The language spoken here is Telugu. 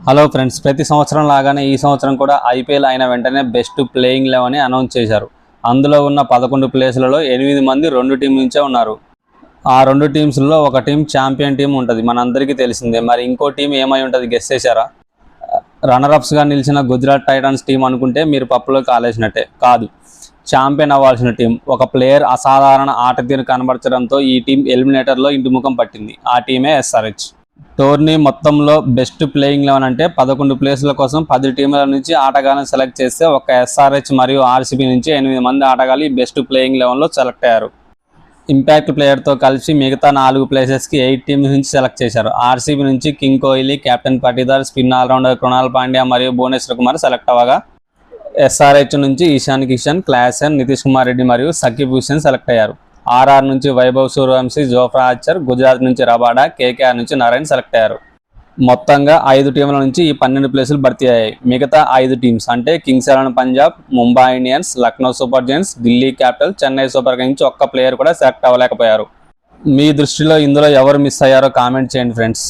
హలో ఫ్రెండ్స్, ప్రతి సంవత్సరం లాగానే ఈ సంవత్సరం కూడా ఐపీఎల్ అయిన వెంటనే బెస్ట్ ప్లేయింగ్ 11 అనౌన్స్ చేశారు. అందులో ఉన్న 11 ప్లేసులలో 8 మంది 2 టీం నుంచే ఉన్నారు. ఆ 2 టీమ్స్లో ఒక టీం ఛాంపియన్ టీం ఉంటుంది, మనందరికీ తెలిసిందే. మరి ఇంకో టీం ఏమై ఉంటుంది గెస్ చేశారా? రన్నరప్స్గా నిలిచిన గుజరాత్ టైటన్స్ టీం అనుకుంటే మీరు పప్పులో కాలేసినట్టే. కాదు, ఛాంపియన్ అవ్వాల్సిన టీం. ఒక ప్లేయర్ అసాధారణ ఆట తీరు కనబరచడంతో ఈ టీం ఎలిమినేటర్లో ఇంటిముఖం పట్టింది. ఆ టీమే ఎస్ఆర్హెచ్. టోర్నీ మొత్తంలో బెస్ట్ ప్లేయింగ్ 11 అంటే 11 ప్లేసుల కోసం 10 టీముల నుంచి ఆటగాళ్ళని సెలెక్ట్ చేస్తే ఒక ఎస్ఆర్హెచ్ మరియు ఆర్సీబీ నుంచి 8 మంది ఆటగాళ్ళు బెస్ట్ ప్లేయింగ్ 11లో సెలెక్ట్ అయ్యారు. ఇంపాక్ట్ ప్లేయర్తో కలిసి మిగతా 4 ప్లేసెస్కి 8 టీమ్స్ నుంచి సెలెక్ట్ చేశారు. ఆర్సీబీ నుంచి king Kohli, captain Patidar, spin allrounder Krunal Pandya మరియు భువనేశ్వర్ కుమార్ సెలెక్ట్ అవ్వగా, ఎస్ఆర్హెచ్ నుంచి ఇషాన్ కిషన్, క్లాసెన్, నితీష్ కుమార్ రెడ్డి మరియు సకీబ్ హుసేన్ సెలెక్ట్ అయ్యారు. ఆర్ఆర్ నుంచి వైభవ్ సూర్యవంశీ, జోఫ్రా ఆర్చర్, గుజరాత్ నుంచి రబాడా, కేకేఆర్ నుంచి నారాయణ్ సెలెక్ట్ అయ్యారు. మొత్తంగా 5 టీంల నుంచి ఈ 12 ప్లేసులు భర్తీ అయ్యాయి. మిగతా 5 టీమ్స్ అంటే Kings 11 Punjab, Mumbai Indians, Lucknow super Giants, Delhi capital, Chennai super Kings నుంచి ఒక్క ప్లేయర్ కూడా సెలెక్ట్ అవ్వలేకపోయారు. మీ దృష్టిలో ఇందులో ఎవరు మిస్ అయ్యారో కామెంట్ చేయండి ఫ్రెండ్స్.